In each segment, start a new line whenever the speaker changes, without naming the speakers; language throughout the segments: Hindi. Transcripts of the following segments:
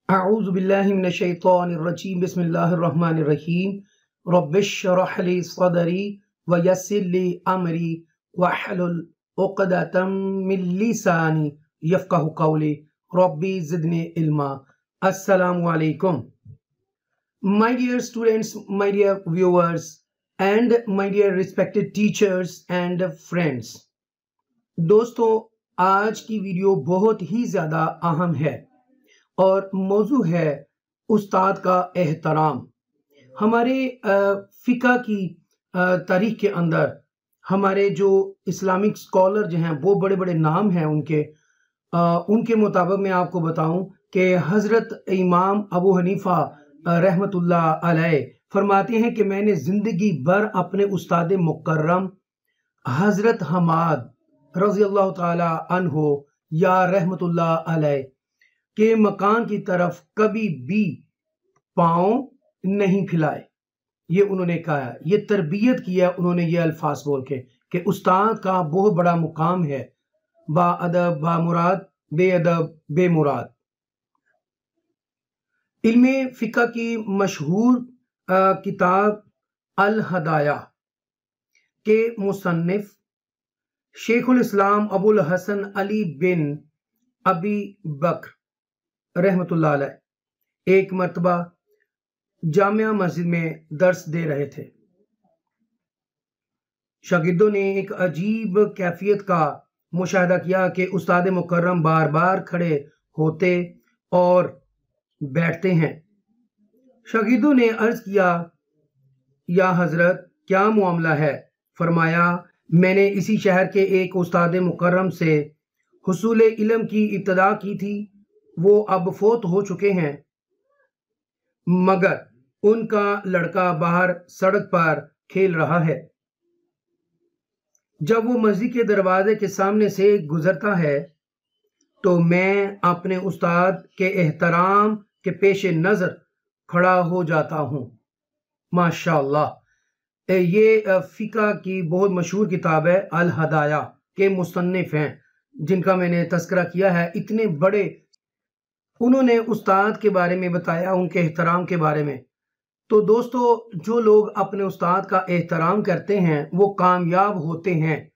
अऊज़ु बिल्लाहि मिनश्शैतानिर्रजीम बिस्मिल्लाहिर्रहमानिर्रहीम रब्बिश्रह ली सदरी व यस्सिर ली अमरी वहलुल उक़दतम मिन लिसानी यफ़क़हु क़ौली रब्बी ज़िदनी इल्मा। अस्सलामु अलैकुम। My dear students, my dear viewers and my dear respected teachers and friends, दोस्तों आज की वीडियो बहुत ही ज़्यादा अहम है और मौजू है उस्ताद का एहतराम। हमारे फ़िक़्ह की तारीख़ के अंदर हमारे जो इस्लामिक स्कॉलर जो हैं वो बड़े बड़े नाम हैं उनके मुताबिक मैं आपको बताऊं कि हज़रत इमाम अबू हनीफ़ा रहमतुल्लाह अलैह फरमाते हैं कि मैंने ज़िंदगी भर अपने उस्ताद मुकर्रम हज़रत हमाद रज़ियल्लाहु ताला अन्हो या रहमतुल्लाह अलैह के मकान की तरफ कभी भी पाँव नहीं फैलाए। ये उन्होंने कहा, ये तरबियत किया उन्होंने ये अल्फाज बोल के कि उस्ताद का बहुत बड़ा मुकाम है, बाअदब बामुराद बेअदब बेमुराद। इल्मे फ़िक़्ह की मशहूर किताब अल हदाया के मुसन्निफ शेखुल इस्लाम अबुल हसन अली बिन अबी बकर रहमतुल्लाह अलैह एक मर्तबा जामिया मस्जिद में दर्स दे रहे थे। शागिर्दों ने एक अजीब कैफियत का मुशाहिदा किया कि उस्ताद मुकर्रम बार बार खड़े होते और बैठते हैं। शागिर्दों ने अर्ज किया, या हजरत क्या मामला है? फरमाया, मैंने इसी शहर के एक उस्ताद मुकर्रम से हुसूल इल्म की इब्तिदा की थी, वो अब फोत हो चुके हैं, मगर उनका लड़का बाहर सड़क पर खेल रहा है। जब वो मस्जिद के दरवाजे के सामने से गुजरता है तो मैं अपने उस्ताद के एहतराम के पेश नज़र खड़ा हो जाता हूँ। माशाअल्लाह। ये फ़िक़्ह की बहुत मशहूर किताब है, अल हदाया के मुसन्निफ हैं जिनका मैंने तज़किरा किया है। इतने बड़े उन्होंने उस्ताद के बारे में बताया, उनके एहतराम के बारे में। तो दोस्तों, जो लोग अपने उस्ताद का एहतराम करते हैं वो कामयाब होते हैं।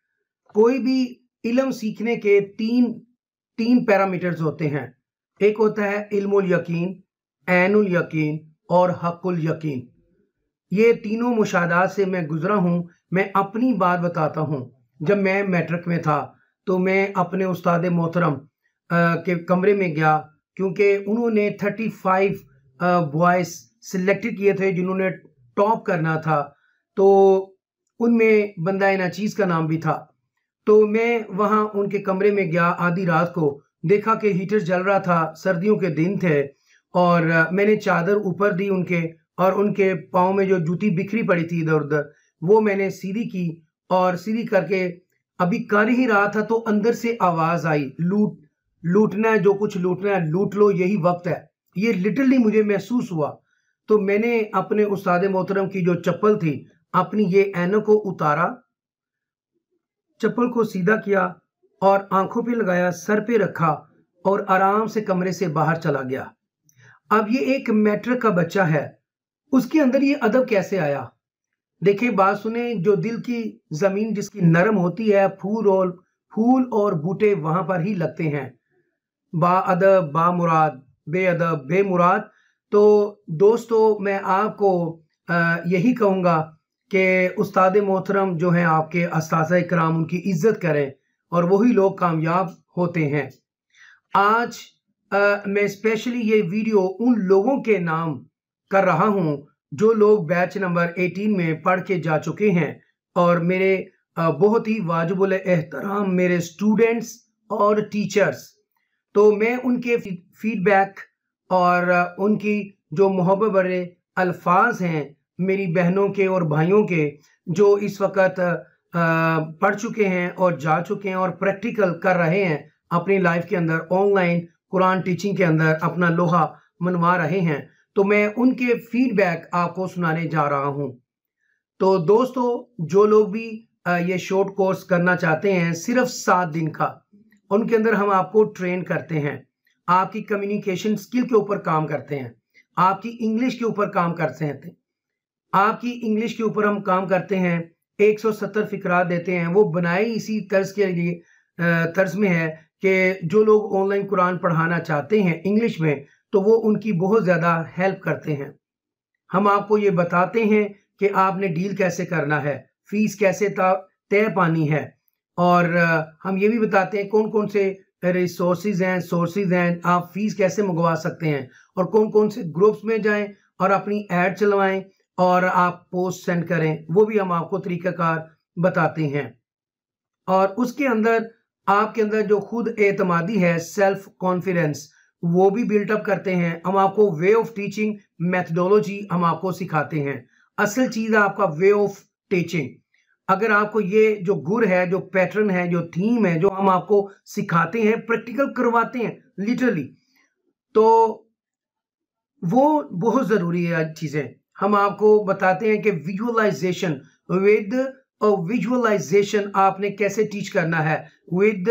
कोई भी इल्म सीखने के तीन पैरामीटर्स होते हैं। एक होता है इल्मुल यकीन, ऐनुल यकीन और हक़ुल यकीन। ये तीनों मुशाहदात से मैं गुजरा हूँ। मैं अपनी बात बताता हूँ। जब मैं मैट्रिक में था तो मैं अपने उस्ताद मोहतरम के कमरे में गया, क्योंकि उन्होंने 35 बॉयज़ सिलेक्टेड किए थे जिन्होंने टॉप करना था। तो उनमें बंदा नाचीज़ का नाम भी था। तो मैं वहाँ उनके कमरे में गया आधी रात को, देखा कि हीटर जल रहा था, सर्दियों के दिन थे, और मैंने चादर ऊपर दी उनके, और उनके पाँव में जो जूती बिखरी पड़ी थी इधर उधर वो मैंने सीधी की, और सीधी करके अभी कर ही रहा था तो अंदर से आवाज़ आई, लूटना है, जो कुछ लूटना है लूट लो, यही वक्त है। ये लिटरली मुझे महसूस हुआ। तो मैंने अपने उस्ताद मोहतरम की जो चप्पल थी, अपनी ये ऐनों को उतारा, चप्पल को सीधा किया और आंखों पे लगाया, सर पे रखा और आराम से कमरे से बाहर चला गया। अब ये एक मैट्रिक का बच्चा है, उसके अंदर ये अदब कैसे आया? देखिए, बात सुने, जो दिल की जमीन जिसकी नरम होती है, फूल और बूटे वहां पर ही लगते हैं। बाअदब बामुराद बेअदब बेमुराद। तो दोस्तों, मैं आपको यही कहूँगा कि उस्ताद मोहतरम जो हैं आपके अस्ताज़ा इकराम, उनकी इज्जत करें और वही लोग कामयाब होते हैं। आज मैं स्पेशली ये वीडियो उन लोगों के नाम कर रहा हूँ जो लोग बैच नंबर 18 में पढ़ के जा चुके हैं और मेरे बहुत ही वाजिबुल एहतराम मेरे स्टूडेंट्स और टीचर्स। तो मैं उनके फीडबैक और उनकी जो मोहब्बत भरे अल्फाज हैं मेरी बहनों के और भाइयों के, जो इस वक्त पढ़ चुके हैं और जा चुके हैं और प्रैक्टिकल कर रहे हैं अपनी लाइफ के अंदर, ऑनलाइन कुरान टीचिंग के अंदर अपना लोहा मनवा रहे हैं, तो मैं उनके फीडबैक आपको सुनाने जा रहा हूं। तो दोस्तों, जो लोग भी ये शॉर्ट कोर्स करना चाहते हैं, सिर्फ 7 दिन का, उनके अंदर हम आपको ट्रेन करते हैं आपकी कम्युनिकेशन स्किल के ऊपर काम करते हैं, आपकी इंग्लिश के ऊपर काम करते हैं, आपकी इंग्लिश के ऊपर हम काम करते हैं। 170 फिकरात देते हैं, वो बनाए इसी तर्ज के लिए तर्ज में है कि जो लोग ऑनलाइन कुरान पढ़ाना चाहते हैं इंग्लिश में, तो वो उनकी बहुत ज़्यादा हेल्प करते हैं। हम आपको ये बताते हैं कि आपने डील कैसे करना है, फीस कैसे तय पानी है, और हम ये भी बताते हैं कौन कौन से रिसोर्सेज हैं, सोर्सेज हैं, आप फीस कैसे मंगवा सकते हैं, और कौन कौन से ग्रुप्स में जाएं और अपनी ऐड चलवाएं और आप पोस्ट सेंड करें, वो भी हम आपको तरीकाकार बताते हैं। और उसके अंदर आपके अंदर जो खुद एतमादी है, सेल्फ कॉन्फिडेंस, वो भी बिल्टअप करते हैं। हम आपको वे ऑफ टीचिंग मेथडोलॉजी हम आपको सिखाते हैं। असल चीज़ है आपका वे ऑफ टीचिंग। अगर आपको ये जो गुर है, जो पैटर्न है, जो थीम है, जो हम आपको सिखाते हैं, प्रैक्टिकल करवाते हैं लिटरली, तो वो बहुत ज़रूरी है चीज़ें। हम आपको बताते हैं कि विजुअलाइजेशन, विद विजुअलाइजेशन आपने कैसे टीच करना है, with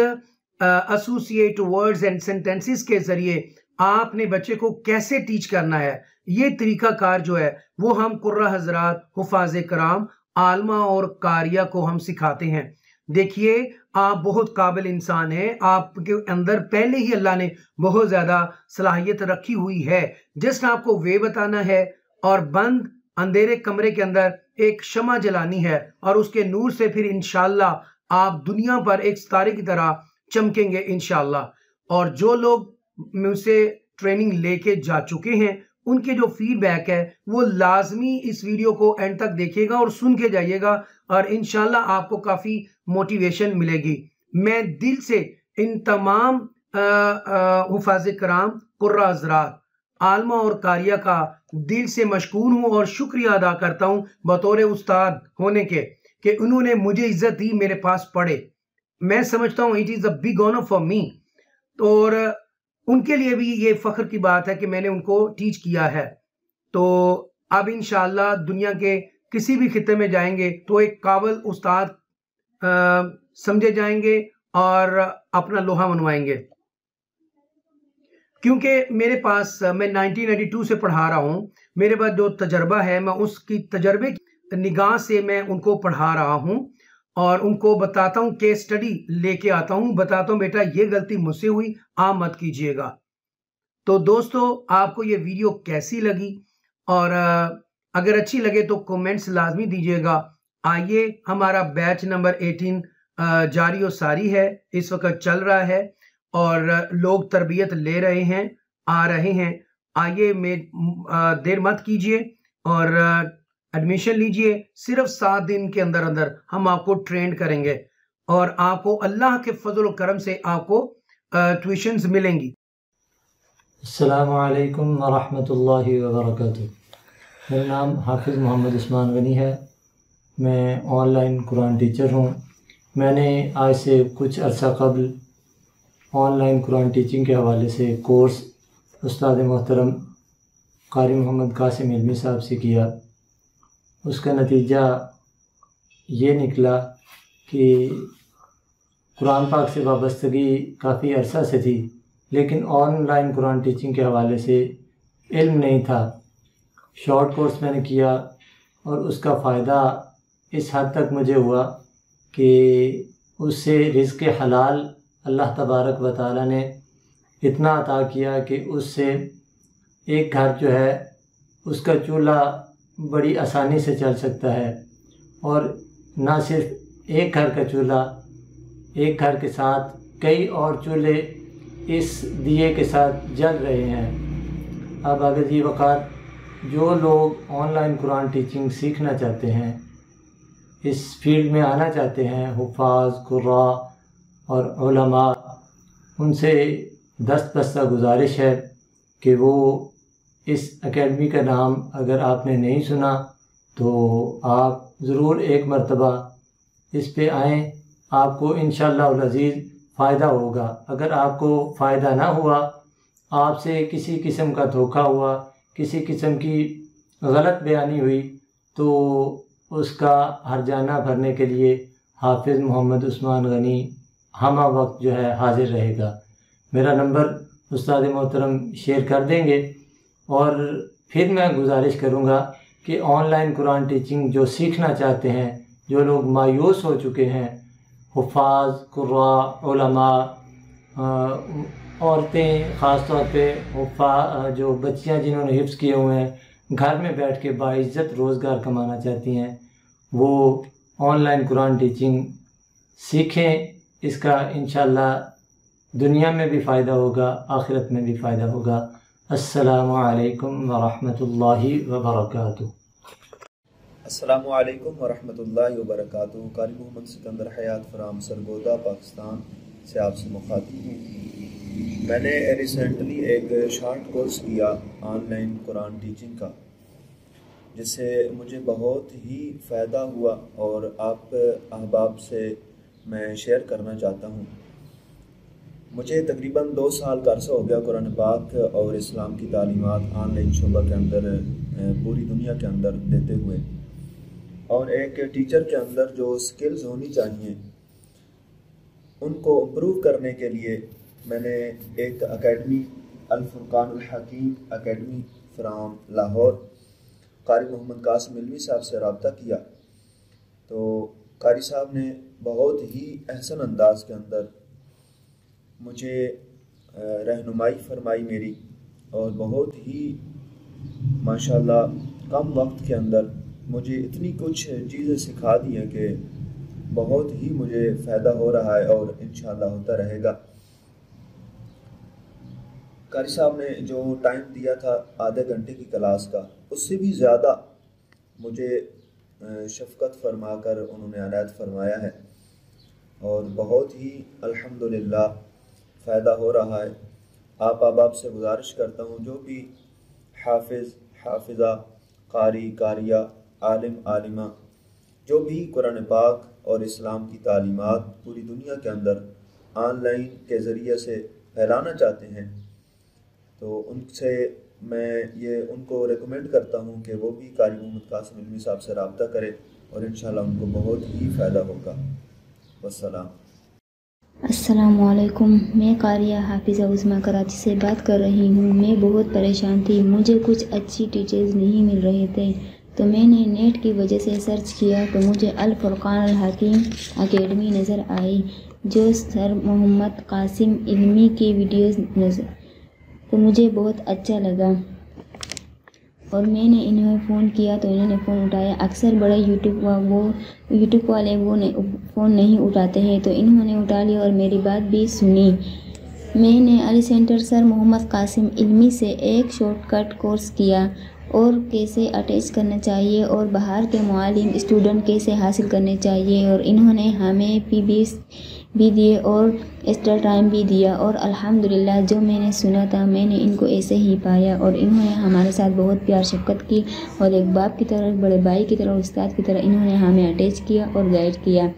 associate words and sentences के ज़रिए आपने बच्चे को कैसे टीच करना है। ये तरीकाकार जो है वो हम कुर्रा हजरात, हुफाज कराम, आलमा और कारिया को हम सिखाते हैं। देखिए, आप बहुत काबिल इंसान हैं, आपके अंदर पहले ही अल्लाह ने बहुत ज़्यादा सलाहियत रखी हुई है। जस्ट आपको वे बताना है और बंद अंधेरे कमरे के अंदर एक शमा जलानी है, और उसके नूर से फिर इंशाल्लाह आप दुनिया पर एक सितारे की तरह चमकेंगे इंशाल्लाह। और जो लोग मुझसे ट्रेनिंग लेके जा चुके हैं, उनके जो फीडबैक है वो लाजमी इस वीडियो को एंड तक देखिएगा और सुन के जाइएगा, और इंशाल्लाह आपको काफ़ी मोटिवेशन मिलेगी। मैं दिल से इन तमाम हुफाज़ कराम, कुर्रा हज़रात, आलमा और कारिया का दिल से मशकूर हूँ और शुक्रिया अदा करता हूँ बतौर उस्ताद होने के, कि उन्होंने मुझे इज्जत दी, मेरे पास पढ़े। मैं समझता हूँ it is a big honour for me, और उनके लिए भी ये फ़ख्र की बात है कि मैंने उनको टीच किया है। तो अब इंशाल्लाह दुनिया के किसी भी खित्ते में जाएंगे तो एक काबिल उस्ताद समझे जाएंगे और अपना लोहा मनवाएंगे। क्योंकि मेरे पास, मैं 1992 से पढ़ा रहा हूँ, मेरे पास जो तजर्बा है मैं उसकी तजर्बे की निगाह से मैं उनको पढ़ा रहा हूँ और उनको बताता हूँ, केस स्टडी लेके आता हूँ, बताता हूँ बेटा ये गलती मुझसे हुई, आप मत कीजिएगा। तो दोस्तों, आपको ये वीडियो कैसी लगी, और अगर अच्छी लगे तो कमेंट्स लाजमी दीजिएगा। आइए, हमारा बैच नंबर 18 जारी और सारी है, इस वक्त चल रहा है और लोग तरबियत ले रहे हैं, आ रहे हैं। आइए, देर मत कीजिए और एडमिशन लीजिए। सिर्फ 7 दिन के अंदर अंदर हम आपको ट्रेन करेंगे और आपको अल्लाह के फजल करम से आपको ट्यूशन्स मिलेंगी।
अस्सलामु अलैकुम वरहमतुल्लाहि वबरकातुहू। मेरा नाम हाफिज़ मोहम्मद उस्मान गनी है। मैं ऑनलाइन कुरान टीचर हूँ। मैंने आज से कुछ अर्सा कबल ऑनलाइन कुरान टीचिंग के हवाले से कोर्स उस्ताद मोहतरम कारी मोहम्मद कासिम इल्मी साहब से किया। उसका नतीजा ये निकला कि कुरान पाक से वाबस्तगी काफ़ी अरसा से थी, लेकिन ऑनलाइन कुरान टीचिंग के हवाले से इल्म नहीं था। शॉर्ट कोर्स मैंने किया और उसका फ़ायदा इस हद तक मुझे हुआ कि उससे रिज़्क़ हलाल अल्लाह तबारक व तआला ने इतना अता किया कि उससे एक घर जो है उसका चूल्हा बड़ी आसानी से चल सकता है, और ना सिर्फ एक घर का चूल्हा, एक घर के साथ कई और चूल्हे इस दिए के साथ जल रहे हैं। अब अगर ये वक़्त जो लोग ऑनलाइन कुरान टीचिंग सीखना चाहते हैं, इस फील्ड में आना चाहते हैं, हुफ़ाज़, कुर्रा और उलमा, उनसे दस्तबस्ता गुजारिश है कि वो इस एकेडमी का नाम अगर आपने नहीं सुना तो आप ज़रूर एक मरतबा इस पे आएँ। आपको इंशाअल्लाह अज़ीज़ फ़ायदा होगा। अगर आपको फ़ायदा ना हुआ, आपसे किसी किस्म का धोखा हुआ, किसी किस्म की गलत बयानी हुई, तो उसका हर्जाना भरने के लिए हाफिज़ मोहम्मद उस्मान गनी हमा वक्त जो है हाज़िर रहेगा। मेरा नंबर उस्ताद मोहतरम शेयर कर देंगे। और फिर मैं गुजारिश करूँगा कि ऑनलाइन कुरान टीचिंग जो सीखना चाहते हैं, जो लोग मायूस हो चुके हैं, हुफ़ाज़, कुर्रा, उलमा, औरतें ख़ास तौर पे जो बच्चियां जिन्होंने हिफ्ज़ किए हुए हैं, घर में बैठ के बाइज़्ज़त रोज़गार कमाना चाहती हैं, वो ऑनलाइन कुरान टीचिंग सीखें। इसका इंशाअल्लाह दुनिया में भी फ़ायदा होगा, आखिरत में भी फ़ायदा होगा। अस्सलामु अलैकुम व रहमतुल्लाहि व बरकातुहू।
अस्सलामु अलैकुम व रहमतुल्लाहि व बरकातुहू। कारी मोहम्मद सिकंदर हयात फ्राम सरगोदा पाकिस्तान से आपसे मुखातिब हूँ। मैंने रिसेंटली एक शॉर्ट कोर्स किया ऑनलाइन कुरान टीचिंग का, जिससे मुझे बहुत ही फ़ायदा हुआ और आप अहबाब से मैं शेयर करना चाहता हूँ। मुझे तकरीबन 2 साल का अरसा हो गया कुरान पाक और इस्लाम की तालीमात ऑनलाइन शोबा के अंदर पूरी दुनिया के अंदर देते हुए, और एक टीचर के अंदर जो स्किल्स होनी चाहिए उनको इम्प्रूव करने के लिए मैंने एक academy Al Furqanul Hakeem academy from Lahore Qari Mohammad Qasim इल्मी साहब से रब्ता किया। तो कारी साहब ने बहुत ही अहसन अंदाज के अंदर मुझे रहनुमाई फरमाई मेरी, और बहुत ही माशाल्लाह कम वक्त के अंदर मुझे इतनी कुछ चीज़ें सिखा दी हैं कि बहुत ही मुझे फ़ायदा हो रहा है और इंशाअल्लाह होता रहेगा। कारी साहब ने जो टाइम दिया था आधे घंटे की क्लास का, उससे भी ज़्यादा मुझे शफ़क़त फरमा कर उन्होंने अनायत फरमाया है, और बहुत ही अल्हम्दुलिल्लाह फ़ायदा हो रहा है। आप अहबाब से गुजारिश करता हूँ, जो भी हाफिज़, हाफिज़ा, कारी, कारिया, आलिम, आलिमा, जो भी कुरान पाक और इस्लाम की तालीमात पूरी दुनिया के अंदर ऑनलाइन के ज़रिए से फैलाना चाहते हैं, तो उनसे मैं ये उनको रेकमेंड करता हूँ कि वो भी कारी मोहम्मद कासिम इल्मी साहब से रब्ता करें और इंशाअल्लाह उनको बहुत ही फ़ायदा होगा। वस्सलाम।
अस्सलामु अलैकुम। मैं कारिया हाफिज़ा उस्मा कराची से बात कर रही हूँ। मैं बहुत परेशान थी, मुझे कुछ अच्छी टीचर्स नहीं मिल रहे थे, तो मैंने नेट की वजह से सर्च किया तो मुझे अल फुरकान अल हकीम एकेडमी नज़र आई, जो सर मोहम्मद कासिम इल्मी की वीडियोस नज़र, तो मुझे बहुत अच्छा लगा और मैंने इन्हें फ़ोन किया तो इन्होंने फ़ोन उठाया। अक्सर बड़े यूट्यूब वाले फ़ोन नहीं उठाते हैं, तो इन्होंने उठा लिया और मेरी बात भी सुनी। मैंने अली सेंटर सर मोहम्मद कासिम इल्मी से एक शॉर्टकट कोर्स किया और कैसे अटैच करना चाहिए और बाहर के मुआलिम स्टूडेंट कैसे हासिल करने चाहिए, और इन्होंने हमें पीबीएस भी दिए और एक्स्ट्रा टाइम भी दिया, और अल्हम्दुलिल्लाह जो मैंने सुना था मैंने इनको ऐसे ही पाया, और इन्होंने हमारे साथ बहुत प्यार शफ़क़त की और एक बाप की तरह, बड़े भाई की तरह, उस्ताद की तरह इन्होंने हमें अटैच किया और गाइड किया।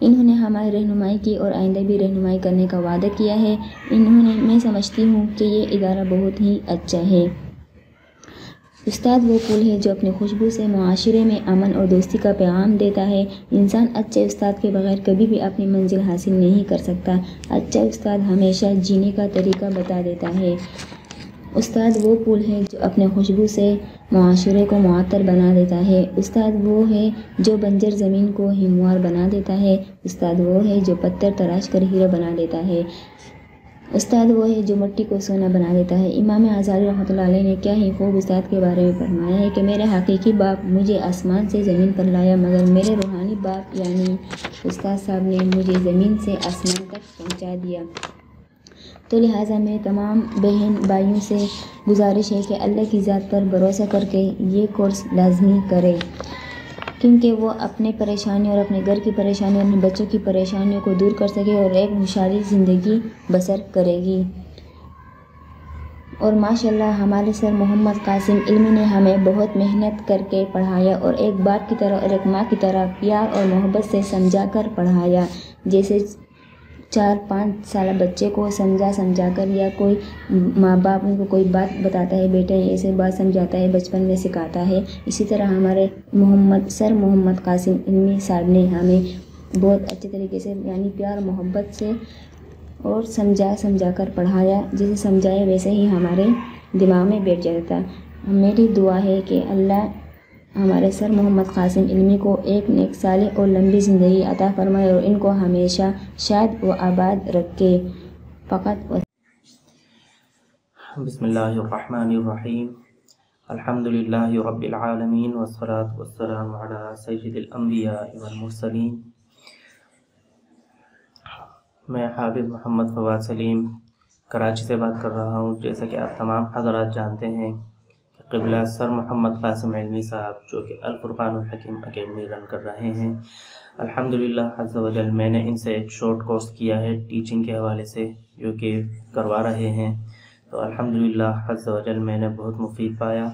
इन्होंने हमारी रहनुमाई की और आइंदा भी रहनुमाई करने का वादा किया है। मैं समझती हूँ कि ये इदारा बहुत ही अच्छा है। उस्ताद वो पुल है जो अपनी खुशबू से मुआशरे में अमन और दोस्ती का पैगाम देता है। इंसान अच्छे उस्ताद के बगैर कभी भी अपनी मंजिल हासिल नहीं कर सकता। अच्छा उस्ताद हमेशा जीने का तरीका बता देता है। उस्ताद वो पुल है जो अपने खुशबू से मुआशरे को मुअत्तर बना देता है। उस्ताद वो है जो बंजर ज़मीन को हिमवार बना देता है। उस्ताद वो है जो पत्थर तराश कर हीरा बना देता है। उस्ताद वो है जो मिट्टी को सोना बना देता है। इमाम आज़ारी रहमतुल्लाह अलैह ने क्या ही खूब उस्ताद के बारे में फरमाया है कि मेरे हकीकी बाप मुझे आसमान से ज़मीन पर लाया, मगर मेरे रूहानी बाप यानी उस्ताद साहब ने मुझे ज़मीन से आसमान तक पहुंचा दिया। तो लिहाजा मेरे तमाम बहन भाइयों से गुजारिश है कि अल्लाह की ज़ात पर भरोसा करके ये कोर्स लाजमी करें, क्योंकि वो अपने परेशानी और अपने घर की परेशानी और अपने बच्चों की परेशानियों को दूर कर सके और एक खुशहाली ज़िंदगी बसर करेगी। और माशाल्लाह हमारे सर मोहम्मद कासिम इल्मी ने हमें बहुत मेहनत करके पढ़ाया और एक बाप की तरह और एक माँ की तरह प्यार और मोहब्बत से समझा कर पढ़ाया। जैसे 4-5 साल बच्चे को समझा कर, या कोई माँ बाप उनको कोई बात बताता है, बेटे ऐसे बात समझाता है, बचपन में सिखाता है, इसी तरह हमारे सर मोहम्मद कासिम इल्मी साहब ने हमें बहुत अच्छे तरीके से यानी प्यार मोहब्बत से और समझा समझा कर पढ़ाया, जैसे समझाया वैसे ही हमारे दिमाग में बैठ जाता था। मेरी दुआ है कि अल्लाह हमारे सर मोहम्मद कासिम इल्मी को एक नेक सालिह और लंबी ज़िंदगी अता फरमाए और इनको हमेशा शाद व आबाद रखे। फ़कत
बिस्मिल्लाहिर्रहमानिर्रहीम अल्हम्दुलिल्लाहि रब्बिल आलमीन वस्सलातु वस्सलामु अला सय्यिदिल अंबिया वल मुरसलीन। मैं हाफिज़ मोहम्मद फवाद सलीम कराची से बात कर रहा हूँ। जैसा कि आप तमाम हज़रात जानते हैं कि क़िबला सर मोहम्मद कासिम इल्मी साहब जो कि अल फ़ुरक़ानुल हकीम अकेडमी रन कर रहे हैं, अल्हम्दुलिल्लाह अज़्ज़ा वजल मैंने इनसे एक शॉर्ट कोर्स किया है टीचिंग के हवाले से जो कि करवा रहे हैं। तो अल्हम्दुलिल्लाह अज़्ज़ा वजल मैंने बहुत मुफीद पाया।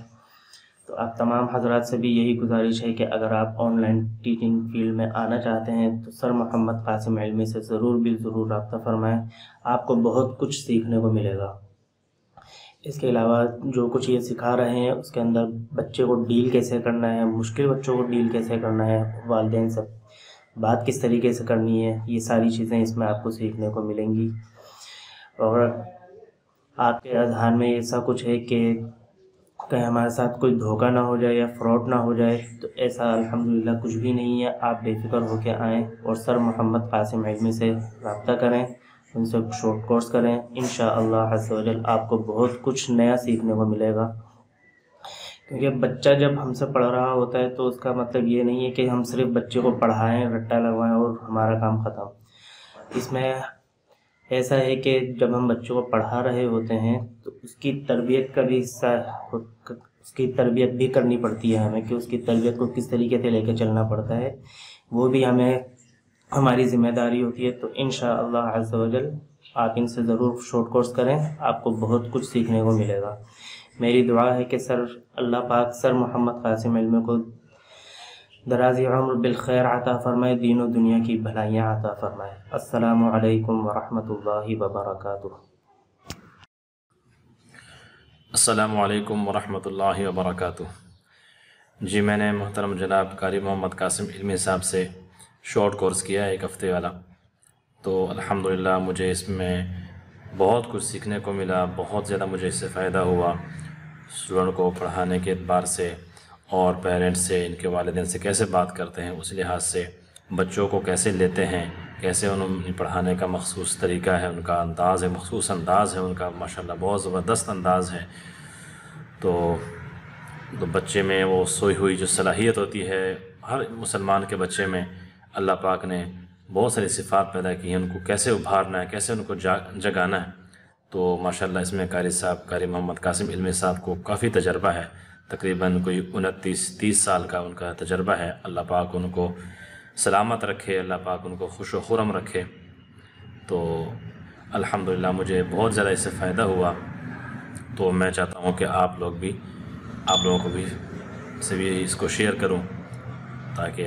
तो आप तमाम हज़रात से भी यही गुजारिश है कि अगर आप ऑनलाइन टीचिंग फील्ड में आना चाहते हैं तो सर मोहम्मद कासिम इल्मी से ज़रूर रब्ता फ़रमाएँ, आपको बहुत कुछ सीखने को मिलेगा। इसके अलावा जो कुछ ये सिखा रहे हैं उसके अंदर बच्चे को डील कैसे करना है, मुश्किल बच्चों को डील कैसे करना है, वालिदैन से बात किस तरीके से करनी है, ये सारी चीज़ें इसमें आपको सीखने को मिलेंगी। और आपके अज़हान में ऐसा कुछ है कि कहीं हमारे साथ कोई धोखा ना हो जाए या फ्रॉड ना हो जाए, तो ऐसा अल्हम्दुलिल्लाह कुछ भी नहीं है। आप बेफ़िक्र होकर आएँ और सर मोहम्मद कासिम इल्मी से रब्ता करें, उनसे शॉर्ट कोर्स करें। इंशाअल्लाह अज़्ज़ा वजल आपको बहुत कुछ नया सीखने को मिलेगा। क्योंकि बच्चा जब हमसे पढ़ रहा होता है तो उसका मतलब ये नहीं है कि हम सिर्फ बच्चे को पढ़ाएं, रट्टा लगवाएं और हमारा काम ख़त्म। इसमें ऐसा है कि जब हम बच्चों को पढ़ा रहे होते हैं तो उसकी तरबियत का भी हिस्सा, उसकी तरबियत भी करनी पड़ती है हमें कि उसकी तरबियत को किस तरीके से लेकर चलना पड़ता है, वो भी हमारी ज़िम्मेदारी होती है। तो इंशाअल्लाह अज़्ज़ा वजल आप इनसे ज़रूर शॉर्ट कोर्स करें, आपको बहुत कुछ सीखने को मिलेगा। मेरी दुआ है कि अल्लाह पाक सर मोहम्मद कासिम इल्मी को दराज़ी उम्र बिल खैर अता फ़रमाए, दीन और दुनिया की भलाइयाँ अता फ़रमाए। अस्सलामु अलैकुम व रहमतुल्लाहि व बरकातुहू।
अस्सलामु अलैकुम व रहमतुल्लाहि व बरकातुहू। जी, मैंने मोहतरम जनाब कारी मोहम्मद कासिम इल्मी साहब से शॉर्ट कोर्स किया है 1 हफ़्ते वाला। तो अल्हम्दुलिल्लाह मुझे इसमें बहुत कुछ सीखने को मिला, बहुत ज़्यादा मुझे इससे फ़ायदा हुआ। स्टूडेंट को पढ़ाने के एतबार से और पेरेंट्स से, इनके वालिदैन से कैसे बात करते हैं, उस लिहाज से बच्चों को कैसे लेते हैं, कैसे उन्हें पढ़ाने का मख़सूस तरीका है, उनका अंदाज़ है, मख़सूस अंदाज़ है उनका, माशाल्लाह बहुत ज़बरदस्त अंदाज़ है। तो बच्चे में वो सोई हुई जो सलाहियत होती है, हर मुसलमान के बच्चे में अल्लाह पाक ने बहुत सारी सिफ़ात पैदा की हैं, उनको कैसे उभारना है, कैसे उनको जगाना है। तो माशाल्लाह इसमें कारी मोहम्मद कासिम इल्मी साहब को काफ़ी तजर्बा है, तकरीबन कोई 29-30 साल का उनका तजर्बा है। अल्लाह पाक उनको सलामत रखे, अल्लाह पाक उनको खुश व खुरम रखे। तो अल्हम्दुलिल्लाह मुझे बहुत ज़्यादा इससे फ़ायदा हुआ। तो मैं चाहता हूँ कि आप लोगों को भी इसको शेयर करूँ ताकि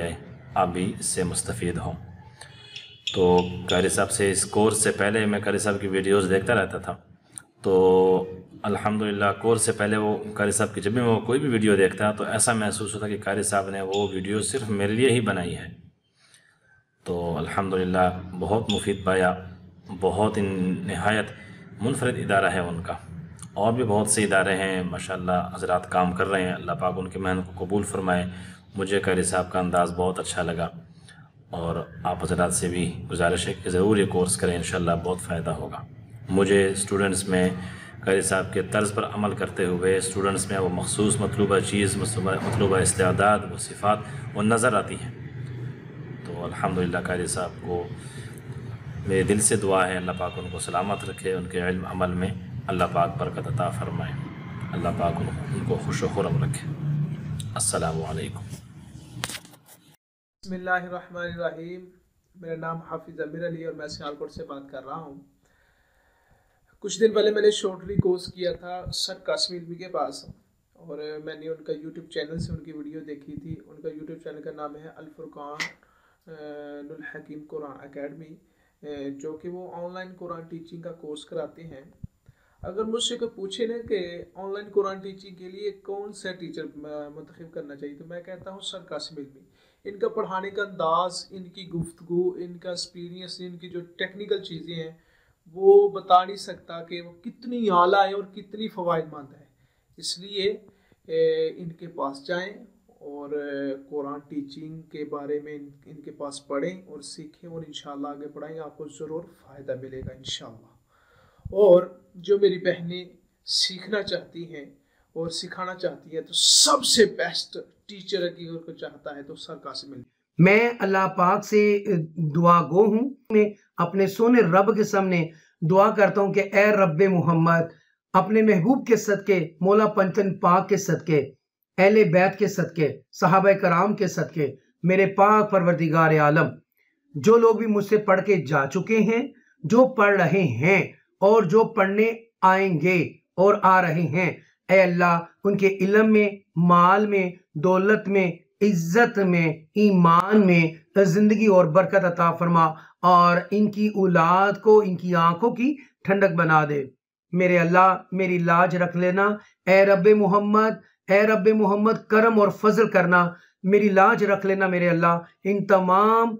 आप भी इससे मुस्तफ़ीद हों। तो कारी साहब से इस कोर्स से पहले मैं कारी साहब की वीडियोज़ देखता रहता था। तो अल्हम्दुलिल्लाह कोर्स से पहले वो कारी साहब की जब भी मैं कोई भी वीडियो देखता तो ऐसा महसूस होता कि कारी साहब ने वो वीडियो सिर्फ मेरे लिए ही बनाई है। तो अल्हम्दुलिल्लाह बहुत मुफीद पाया, बहुत नहायत मुनफरद इदारा है उनका। और भी बहुत से इदारे हैं माशाल्लाह, हज़रात काम कर रहे हैं, अल्लाह पाक उनकी मेहनत को कबूल फ़रमाए। मुझे कारी साहब का अंदाज़ बहुत अच्छा लगा और आप हज़रात से भी गुजारिश है कि ज़रूर ये कोर्स करें, इंशाल्लाह बहुत फ़ायदा होगा। मुझे स्टूडेंट्स में कारी साहब के तर्ज़ पर अमल करते हुए स्टूडेंट्स में वो मख़सूस मतलूबा चीज़, मतलूबा इस्तेदाद, वो सिफ़ात वो नज़र आती हैं। तो अल्हम्दुलिल्लाह कारी साहब को मेरे दिल से दुआ है अल्लाह पाक उनको सलामत रखे, उनके इल्म अमल में अल्लाह पाक बरकत अता फ़रमाए, अल्लाह पाक उनको खुश व खुरम रखे। अस्सलामु अलैकुम।
बिस्मिल्लाहिर्रहमानिर्रहीम। मेरा नाम हाफिज़ अमीर अली और मैं सियालकोट से बात कर रहा हूँ। कुछ दिन पहले मैंने शॉर्टली कोर्स किया था सर कासिम इल्मी के पास और मैंने उनका यूट्यूब चैनल से उनकी वीडियो देखी थी। उनका यूट्यूब चैनल का नाम है अल फ़ुरक़ानुल हकीम कुरान अकेडमी, जो कि वो ऑनलाइन कुरान टीचिंग का कोर्स कराते हैं। अगर मुझसे कोई पूछे ना कि ऑनलाइन कुरान टीचिंग के लिए कौन सा टीचर मुंतखब करना चाहिए, तो मैं कहता हूँ सर कासिम इल्मी। इनका पढ़ाने का अंदाज़, इनकी गुफ्तगू, इनका एक्सपीरियंस, इनकी जो टेक्निकल चीज़ें हैं वो बता नहीं सकता कि वो कितनी आला है और कितनी फ़वाइदमंद है। इसलिए इनके पास जाएं और कुरान टीचिंग के बारे में इनके पास पढ़ें और सीखें और इंशाल्लाह आगे पढ़ाएंगे, आपको ज़रूर फ़ायदा मिलेगा इंशाल्लाह। और जो मेरी बहनें सीखना चाहती हैं और सिखाना चाहती हैं तो सबसे बेस्ट टीचर अगर को चाहता है तो सर कासिम।
मैं अल्लाह पाक से दुआ गो हूँ, मैं अपने सोने रब के सामने दुआ करता हूँ कि ए रब्बे मोहम्मद, अपने महबूब के सदके, मौला पंचन पाक के सदके, अहले बैत के सदके, सहाबा कराम के सदके, मेरे पाक परवरदिगार आलम, जो लोग भी मुझसे पढ़ के जा चुके हैं, जो पढ़ रहे हैं और जो पढ़ने आएंगे और आ रहे हैं, ए अल्लाह उनके इल्म में, माल में, दौलत में, इज्जत में, ईमान में जिंदगी और बरकत अता फरमा और इनकी औलाद को इनकी आंखों की ठंडक बना दे। मेरे अल्लाह मेरी लाज रख लेना, ए रब्बे मोहम्मद, ए रब्बे मोहम्मद करम और फजल करना, मेरी लाज रख लेना मेरे अल्लाह। इन तमाम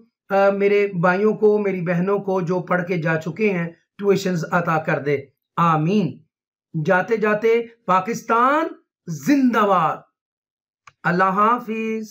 मेरे भाइयों को, मेरी बहनों को जो पढ़ के जा चुके हैं ट्यूशंस अता कर दे, आमीन। जाते जाते पाकिस्तान जिंदाबाद। अल्लाह हाफिज।